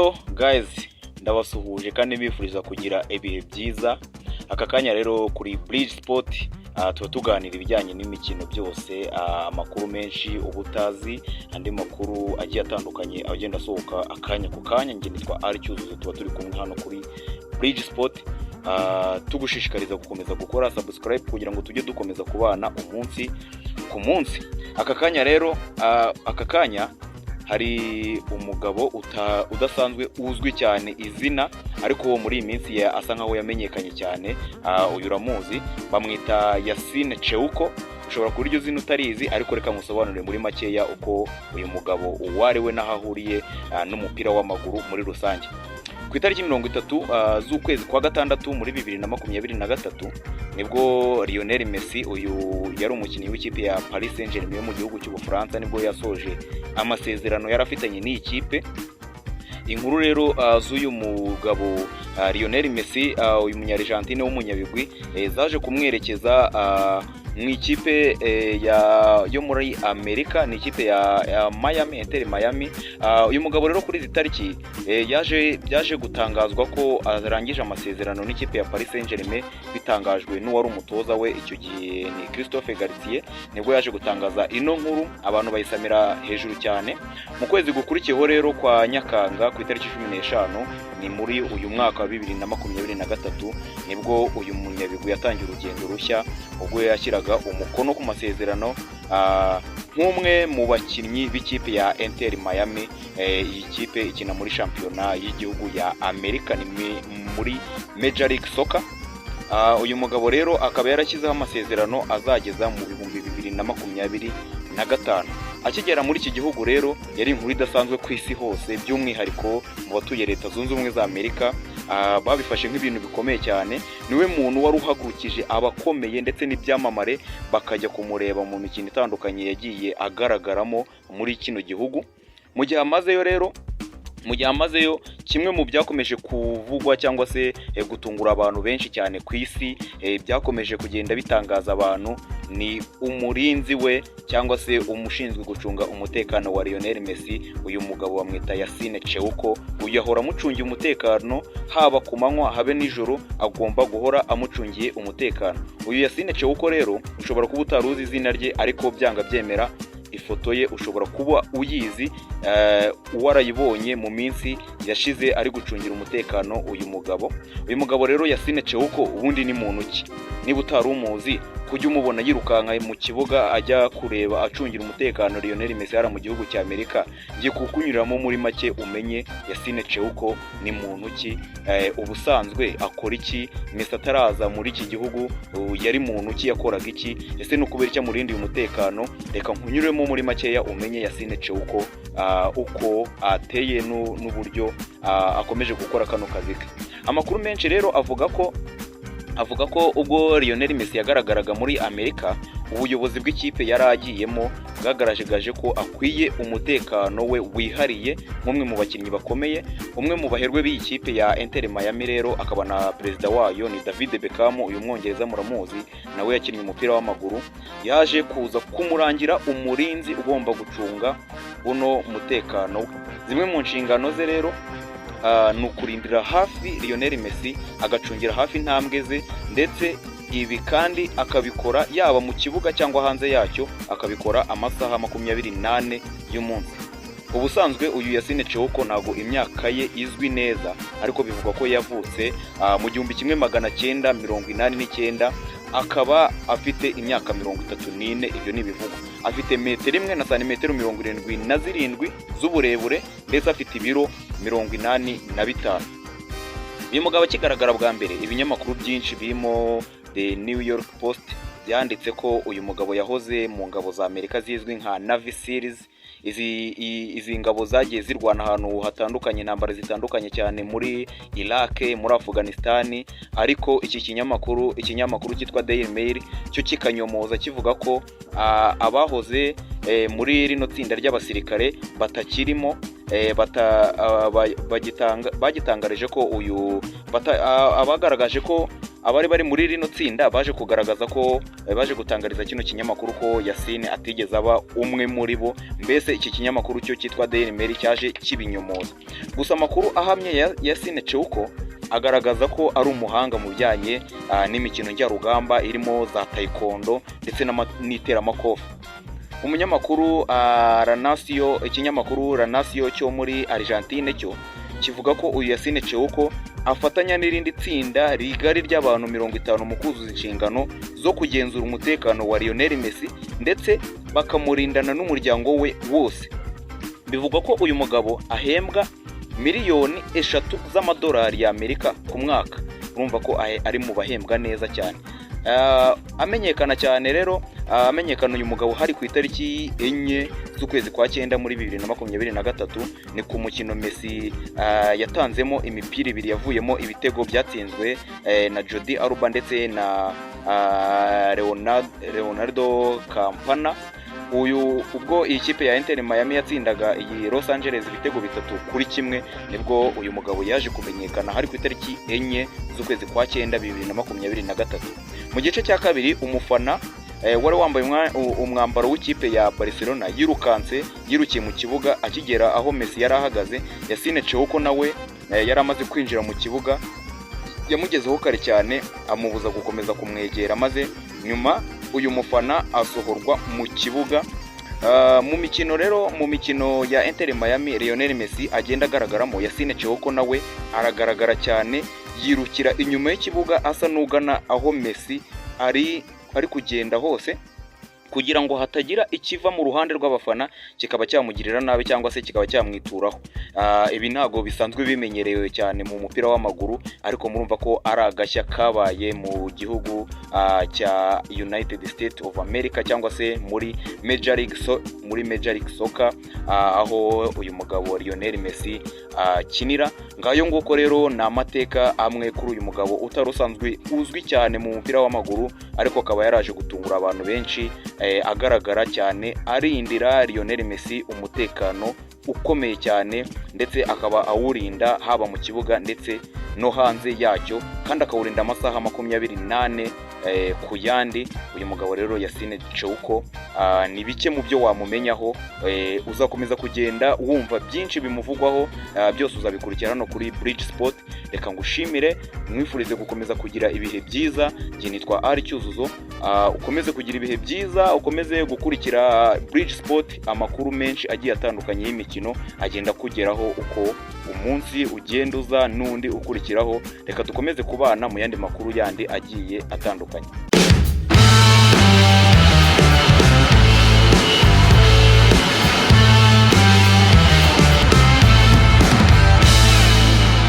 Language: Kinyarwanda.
Hello guys, ndabasuhuje kandi mbifuriza kugira ibihe byiza. Aka kanya rero kuri Bridge Sport tuba tuganira ibijyanye n'imikino byose, amakuru menshi ubutazi, andi makuru agiye atandukanye agenda asohoka akanya ku kanya. Nge nitwa Ari Cyuzuzo, tuba turi kumwe hano kuri Bridge Sport. Tugushishikariza gukomeza gukora subscribe kugira ngo tujye dukomeza kubana umunsi ku munsi. Aka kanya rero hari umugabo udasanzwe uzwi cyane izina, ariko muri iyi minsi asa nkaho yamenyekanye cyane. Uyu uramuzi, bamwita Yassine Cheuko. Ushobora kuba iryo zina utarizi, ariko reka musobanurire muri makeya uko uyu mugabo uwari we n'ahahuriye n'umupira w'amaguru muri rusange. Ku itariki 30 z'ukwezi kwa gatandatu muri 2023 nibwo Lionel Messi, uyu yari umukinnyi w'ikipe ya Paris Saint-Germain yo mu gihugu cy'Ubufaransa, nibwo yasoje amasezerano yarafitanye n'iyi kipe. Inkuru rero z'uyu mugabo Lionel Messi, uyu munyargentine w'umunyabigwi, zaje kumwerekeza mu ikipe yo muri Amerika, ni ikipe ya Miami, Inter Miami. Uyu mugabo rero kuri izi tariki byaje gutangazwa ko arangije amasezerano n'ikipe ya Paris Saint-Germain, bitangajwe n'uwari umutoza we icyo gihe ni Christophe Galtier. Nibwo yaje gutangaza ino nkuru, abantu bayisamira hejuru cyane. Mu kwezi gukurikiyeho rero kwa Nyakanga ku itariki 15 ni muri uyu mwaka wa 2023 nibwo uyu munyabigwi yatangiye urugendo rushya, ubwo yashyiraga umukono ku masezerano nk'umwe mu bakinnyi b'ikipe ya Inter Miami. Iyi kipe ikina muri shampiyona y'igihugu ya Amerika, ni muri Major League Soccer. Uyu mugabo rero akaba yarashyizeho amasezerano azageza mu 2025. Akigera muri iki gihugu rero yari inkuru idasanzwe ku isi hose, by'umwihariko mu batuye Leta Zunze Ubumwe za Amerika. Babifashe nk'ibintu bikomeye cyane. Niwe muntu wari uhagurukije abakomeye ndetse n'ibyamamare bakajya kumureba mu mikino itandukanye yagiye agaragaramo muri kino gihugu. Mu gihe amazeyo kimwe mu byakomeje kuvugwa cyangwa se gutungura abantu benshi cyane ku isi, byakomeje kugenda bitangaza abantu, ni umurinzi we cyangwa se umushinzwe gucunga umutekano wa Lionel Messi. Uyu mugabo bamwita Yassine Cheuko. Uyu ahora amucungiye umutekano, haba ku manywa habe nijoro, agomba guhora amucungiye umutekano. Uyu Yassine Cheuko rero ushobora kuba utaruzi izina rye, ariko byanga byemera ifoto ye ushobora kuba uyizi, warayibonye mu minsi yashize ari gucungira umutekano uyu mugabo rero Yassine Cheuko. Ubundi ni muntu ki? Niba utari umuzi, kujya umubona yirukanka mu kibuga ajya kureba acungira umutekano Lionel Messi yari mu gihugu cya Amerika, ngiye kukunyuramo muri make umenye Yassine Cheuko ni muntu ki, ubusanzwe akora iki, Messi ataraza muri iki gihugu yari muntu ki, yakoraga iki, ese n'ukubera icyo amurindiye umutekano. Reka nkunyuremo muri makeya umenye Yassine Cheuko uko ateye n'uburyo akomeje gukora kano kazi ke. Amakuru menshi rero avuga ko ubwo Lionel Messi yagaragaraga muri Amerika, ubuyobozi bw'ikipe yari agiyemo bwagaragaje ko akwiye umutekano we wihariye nk'umwe mu bakinnyi bakomeye. Umwe mu baherwe b'iyi kipe ya Inter Miami rero akaba na perezida wayo ni David Beckham. Uyu mwongereza muramuzi, nawe yakinnye umupira w'amaguru, yaje kuza kumurangira umurinzi ugomba gucunga buno mutekano we. Zimwe mu nshingano ze rero ni ukurindira hafi Lionel Messi, agacungira hafi intambwe ze, ndetse ibi kandi akabikora yaba mu kibuga cyangwa hanze yacyo, akabikora amasaha 24 y'umunsi. Ubusanzwe uyu Yassine Cheuko ntago imyaka ye izwi neza, ariko bivugwa ko yavutse mu 1989, akaba afite imyaka 34. Ibyo ni bivugwa. Afite 1 na santimetero 77 z'uburebure, ndetse afite ibiro 85. Uyu mugabo akigaragara bwa mbere, ibinyamakuru byinshi birimo The New York Post byanditse ko uyu mugabo yahoze mu ngabo za Amerika zizwi nka Navy Seals. Izi ngabo zagiye zirwana ahantu hatandukanye, intambara zitandukanye cyane muri Iraq, muri Afghanistan. Ariko iki kinyamakuru cyitwa Daily Mail cyo kikanyomoza kivuga ko abahoze muri rino tsinda ry'abasirikare batakirimo. Bagitangarije ko abagaragaje ko abari bari muri rino tsinda baje kugaragaza ko baje gutangariza kino kinyamakuru ko Yasine atigeze aba umwe muri bo, mbese iki kinyamakuru cyo cyitwa Daily Mail cyaje kibinyomoza. Gusa amakuru ahamye ya Yasine Cheuko agaragaza ko ari umuhanga mu bijyanye n'imikino njyarugamba irimo za taekwondo ndetse n'iteramakofe. Umunyamakuru ikinyamakuru La Nación cyo muri Argentine cyo kivuga ko uyu Yasine Cheuko afatanya n'irindi tsinda rigari ry'abantu 50 mu kuzuza inshingano zo kugenzura umutekano wa Lionel Messi ndetse bakamurindana n'umuryango we wose. Bivugwa ko uyu mugabo ahembwa miliyoni 3 z'amadolari y'Amerika ku mwaka. Urumva ko ari mu bahembwa neza cyane. Amenyekana cyane rero, amenyekana uyu mugabo hari ku itariki 4 z'ukwezi kwa 9 muri 2023 ni ku mukino Messi yatanzemo imipira 2 yavuyemo ibitego byatsinzwe na Jordi Alba ndetse na Leonardo Campana. Uyu ubwo iyi kipe ya Inter Miami yatsindaga iyi Los Angeles ibitego 3-1 nibwo uyu mugabo yaje kumenyekana hari ku itariki 4 z'ukwezi kwa 9 2023. Mu gice cya kabiri umufana wari wambaye umwambaro w'ikipe ya Barcelona yirukiye mu kibuga akigera aho Messi yari ahagaze. Yasine Cheuko nawe yari amaze kwinjira mu kibuga, yamugezeho kare cyane amubuza gukomeza kumwegera, maze nyuma uyu mufana asohorwa mu kibuga. Mu mikino ya Inter Miami Lionel Messi agenda agaragaramo, Yasine Cheuko nawe aragaragara cyane yirukira inyuma y'ikibuga asa n'ugana aho Messi ari kugenda hose, kugira ngo hatagira ikiva mu ruhande rw'abafana kikaba cyamugirira nabi cyangwa se kikaba cyamwituraho. Ibi ntago bisanzwe bimenyerewe cyane mu mupira w'amaguru, ariko murumva ko ari agashya kabaye mu gihugu cya United States of America cyangwa se muri Major League Soccer, aho uyu mugabo Lionel Messi kinira. Ngayo nguko rero ni amateka amwe kuri uyu mugabo utarusanzwe uzwi cyane mu mupira w'amaguru, ariko akaba yaraje gutungura abantu benshi, agaragara cyane arindira Lionel Messi umutekano ukomeye cyane, ndetse akaba awurinda haba mu kibuga ndetse no hanze yacyo, kandi akawurinda amasaha 28 ku yandi. Uyu mugabo rero Yasine Cheuko ni bike mu byo wamumenyaho. Uzakomeza kugenda wumva byinshi bimuvugwaho, byose uzabikurikira hano kuri Bridge Sport. Reka ngushimire, mwifurize gukomeza kugira ibihe byiza. Ngiye nitwa Ari Cyuzuzo. Ukomeze kugira ibihe byiza, ukomeze gukurikira Bridge Sport, amakuru menshi agiye atandukanye y'imikino agenda kugeraho uko umunsi ugenda uza n'undi ukurikiraho. Reka dukomeze kubana mu yandi makuru yandi agiye atandukanye.